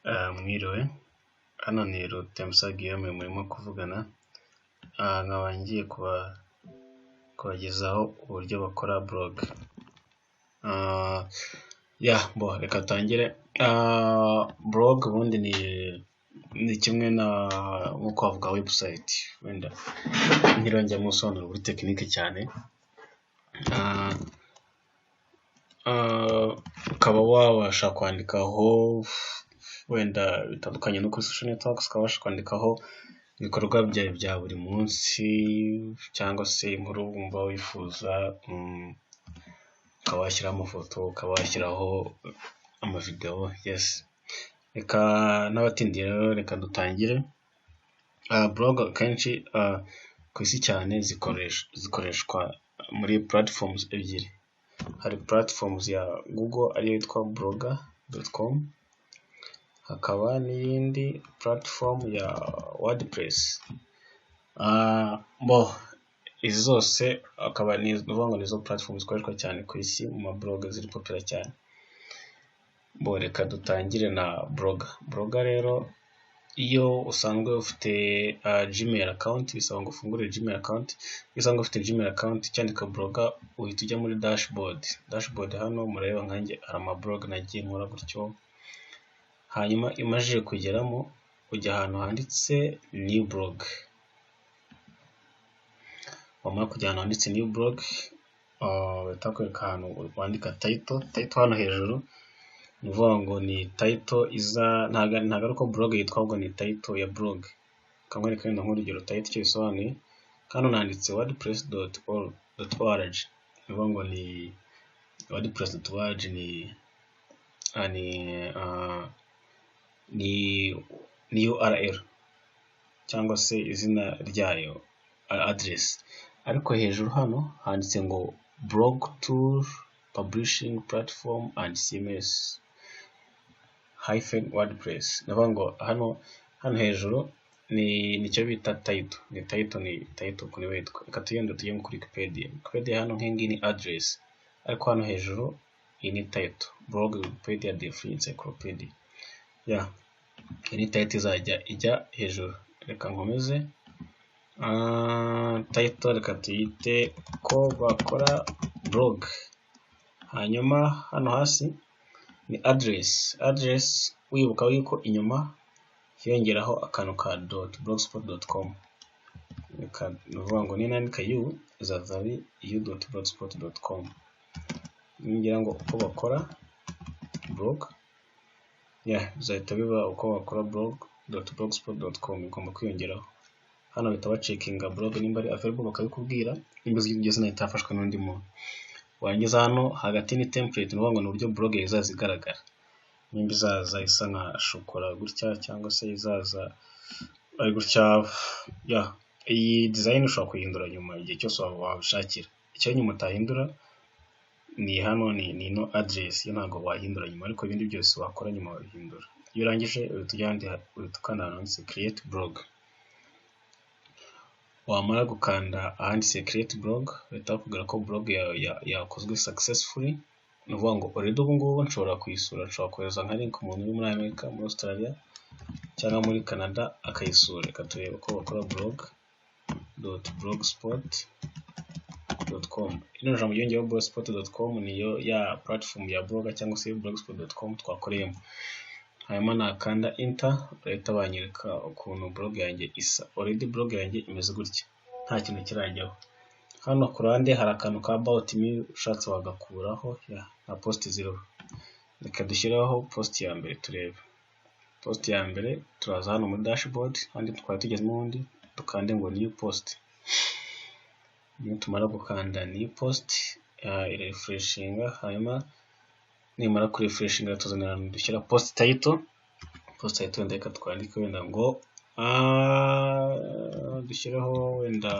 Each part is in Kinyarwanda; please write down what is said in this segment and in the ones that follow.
Mwiriwe, hano ni Rutemsa Guillaume murimo kuvugana, nkaba ngiye kubagezaho uburyo bakora blog. Reka tangire. Blog ubundi ni kimwe nk'uko bavuga website, wenda ntirongera musobanuro kuri tekinike cyane. Ukaba wabasha kwandikaho wenda bitandukanye no kuri social networks, ukabasha kwandikaho ibikorwa byawe bya buri munsi cyangwa se inkuru wumva wifuza, ukaba washyiraho amafoto, ukaba washyiraho amavideo. Yes, reka n'abatindiye rero reka dutangire. Blog kenshi ku isi cyane zikoreshwa muri platforms ebyiri. Hari platforms ya Google ariyo yitwa blogger.com, hakaba n'iyindi platform ya WordPress. Izi zose akaba nizo platforms zikoreshwa cyane ku isi mu mablog ziri popular cyane. Reka dutangire na Blogger rero, iyo usanzwe ufite Gmail account bisaba ngo ufungure Gmail account. Iyo usanzwe ufite Gmail account cyandika Blogger, uhita ujya muri dashboard. Hano mureba nkanjye hari amablog nagiye nkora gutyo. Hanyuma imajije kugeramo ujya ahantu handitse new blog. Wamara kujya ahantu handitse new blog, bitakwereka ahantu wandika title hano hejuru. Ni ukuvuga ngo ni title ntago ari uko blog yitwa, ahubwo ni title ya blog. Kamwereka wenda nk'urugero title icyo bisobanuye. Hano nanditse wordpress.org. Ni ukuvuga ngo ni wordpress.org ni URL cyangwa se izina ryayo, address. Ariko hejuru hano handitse ngo blog tool publishing platform and CMS -WordPress. Ni ukuvuga ngo hano hejuru nicyo bita title. Ni title kuri witwa. Reka tujye kuri Wikipedia. Hano nk'ingi ni address, ariko hano hejuru iyi ni title. Blog Wikipedia the free encyclopedia. Iyi title izajya ijya hejuru. Reka nkomeze. Title reka tuyite ko bakora blog. Hanyuma hano hasi ni address. Wibuka yuko inyuma hiyongeraho akantu ka .blogspot.com. Ni ukuvuga ngo ninandika izaza ari u.blogspot.com. ngira ngo uko bakora blog, bizahita biba uko bakora blog.blogspot.com. igomba kwiyongeraho hano, bahita bacekinga blog nimba ari available, bakabikubwira nimba zigeze na itafashwe n'undi muntu. Warangiza hano hagati ni template. Ni ukuvuga ngo ni uburyo blog izaza igaragara, nimba izaza isa nka shokora gutya cyangwa se izaza ari gutya. Iyi design ushobora kuyihindura nyuma igihe cyose wabishakira. Icyo nyuma utahindura ni hano ni no address, yo ntabwo wahindura nyuma, ariko ibindi byose wakora nyuma wabihindura. Iyo urangije uhita ukanda ahanditse create blog. Wamara gukanda ahanditse create blog, bahita bakubwira ko blog yakozwe successfully. Ni ukuvuga ngo already ubu ngubu nshobora kuyisura, nshobora kohereza nka link umuntu uri muri Amerika, muri Australia cyangwa muri Canada akayisura. Reka turebe ko bakora blog.blogspot.com. ino jambo yongeyeho blogspot.com niyo ya platform ya blogger cyangwa se blogspot.com twakoreyemo. Hanyuma nakanda enter, bahita banyereka ukuntu blog yanjye isa. Already blog yanjye imeze gutya, nta kintu kirajyaho. Hano ku ruhande hari akantu ka about me, ushatse wagakuraho na post ziriho. Reka dushyireho post ya mbere turebe. Post ya mbere turaza hano muri dashboard, kandi twari tugezemo ubundi dukande ngo new post. Nitumara gukanda new post irefreshinga. Hanyuma nimara kuri refreshinga tuzanira dushyira post title. Reka twandike wenda ngo dushyireho wenda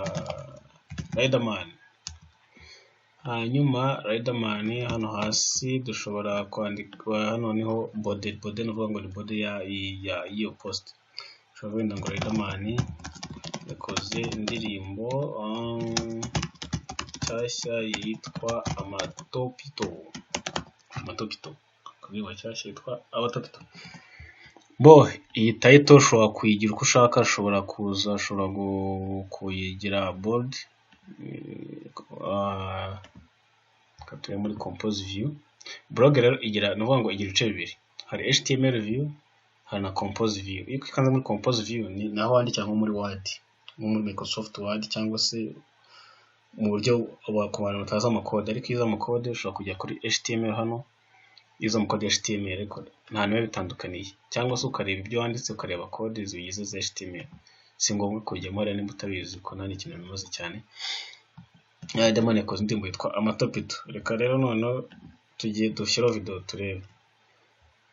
Riderman. Hanyuma Riderman hano hasi dushobora kwandika, hano niho body. Ni ukuvuga ngo ni body y'iyo post. Ushobora wenda ngo Riderman yakoze indirimbo nshyashya yitwa amatopito. Kubwiwa nshyashya yitwa amatopito. Bo iyi title ushobora kuyigira uko ushaka, ushobora kuyigira bold, turi muri compose view. Blog rero igira nuvuga ngo igira ibice bibiri, hari HTML view hari na compose view. Iyo ukanze muri compose view ni naho wandikira nko muri Word, nko muri Microsoft Word, cyangwa se mu buryo ku bantu batazi amakode, ariko iyo uzi amakode ushobora kujya kuri HTML hano, iyo uzi amakode ya HTML ariko nta niwe bitandukaniye, cyangwa se ukareba ibyo wanditse ukareba code zigize za HTML. Si ngombwa kujyamo rero nimba utabizi ko nta n'ikintu bimaze cyane. Riderman yakoze indirimbo yitwa Amatopito. Reka rero noneho tugiye dushyiraho video turebe.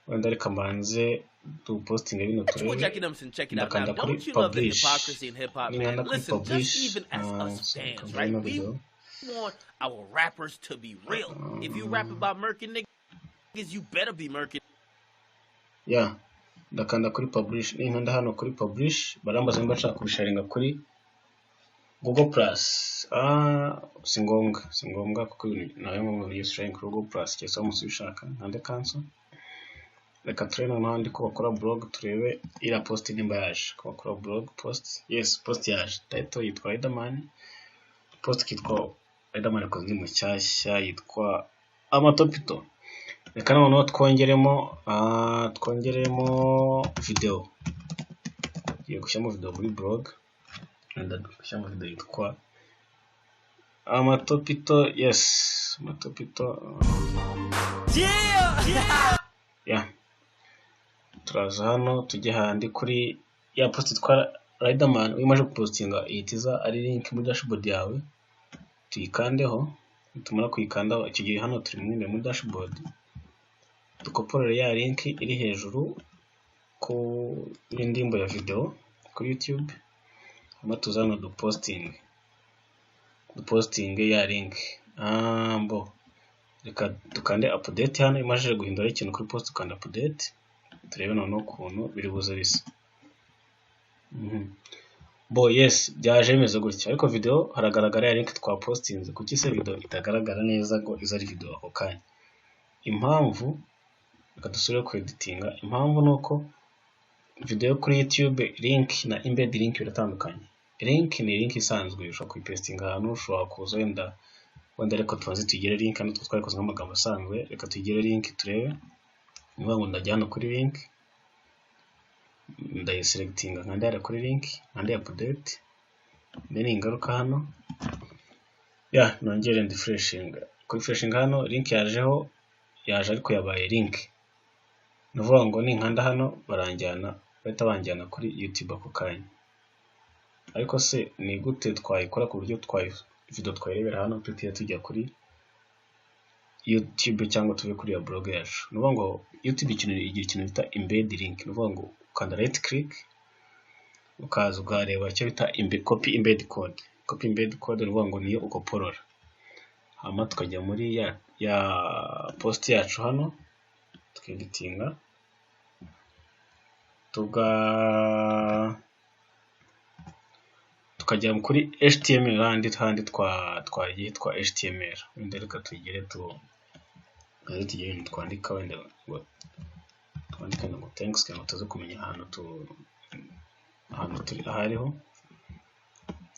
Wenda reka mbanze dupostinge bino turebe. Ndakanda kuri publish. Ninkanda kuri publish, right? We want our rappers to be real. If you rap about murking niggas, you better be murking. Yeah. Ndakanda kuri publish. Ninkanda hano kuri publish, barambaza nimba nshaka kubisharinga kuri Google Plus. Si ngombwa kuko nawe ngo use sharing kuri Google Plus cyese umunsi ubishaka. Nkande cancel. Reka turebe n'ahandi ko bakora blog turebe ira post nimba yaje. Ko bakora blog post. Yes, post yaje. Title yitwa Riderman. Post kitwa Riderman yakoze indirimbo nshyashya yitwa Amatopito. Reka noneho twongeremo video. Tugiye gushyiramo video muri blog. Wenda dushyiramo video yitwa Amatopito. Yes, Amatopito. Yeah. Turaza hano tujye handi kuri ya post twa Riderman uyimaje gupostinga ihitiza ari link muri dashboard yawe, tuyikandeho. Tumara kuyikanda icyo gihe hano turi muri dashboard, dukoporere ya link iri hejuru ku indirimbo ya video kuri YouTube, hama tuzana duposting ya link. Reka dukande update hano, imaje guhindura ikintu kuri post ukanda update, turebe noneho ukuntu biri buze bisa. Yes, byaje bimeze gutya, ariko video haragaragara ya link twa postinze. Kuki se video itagaragara neza ngo izo ari video ako kanya? Impamvu, reka dusubire ku editinga. Impamvu nuko video kuri YouTube link na embed link biratandukanye. Link ni link isanzwe, ushobora kuyipastinga ahantu, ushobora kuza wenda reka tubanze tugire link hano twarikoze nk'amagambo asanzwe. Reka tugire link turebe. Niba ngo ndajya hano kuri link, ndayiselectinga nkanda kuri link, nkanda update, then ingaruka hano nongere refreshing. Kuri refreshing hano link yaje ariko yabaye link. Nuvuga ngo ninkanda hano bahita banjyana kuri YouTube ako kanya. Ariko se ni gute twayikora ku buryo video twayirebera hano tutiye tujya kuri YouTube cyangwa tuve kuri ya blog yacu? Nuvuga ngo YouTube igira ikintu bita embed link. Nuvuga ngo ukanda right click ukaza ugareba icyo bita copy embed code. Copy embed code nuvuga ngo niyo ukoporora, hama tukajya muri ya post yacu hano tukeditinga, tukajya kuri HTML handi twagiye twa HTML. Wenda reka tugire twandika wenda ngo twandika ngo thanks cyangwa tuze kumenya ahantu turi ahariho.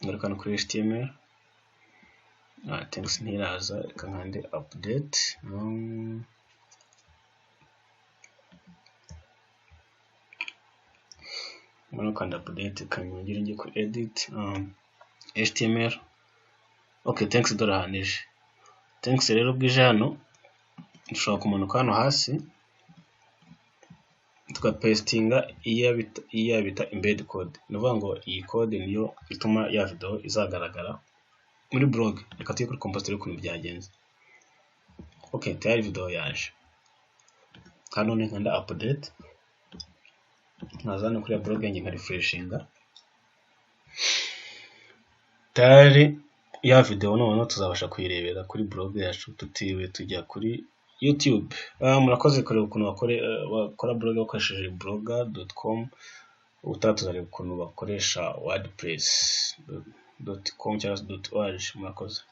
Ngaruka no kuri HTML. Thanks ntiraza, reka nkande update. Kanda update kanyongera ngiye ku edit HTML. Okay, thanks dorahanije. Thanks rero bwije hano ushobora kumanuka hano hasi tukapastinga iya bita embed code. Nuvuga ngo iyi code niyo ituma ya video izagaragara muri blog. Reka tuye kuri composter ukuntu byagenze. Okay, tayari video yaje hano. Nkanda update, nazana kuri blog yanjye nka refreshinga, tayari ya video noneho tuzabasha kuyirebera kuri blog yacu tutiwe tujya kuri YouTube. Murakoze kureba ukuntu bakora blog bakoresheje blogger.com. Utatuzareba ukuntu bakoresha wordpress.com cyangwa .org. Murakoze.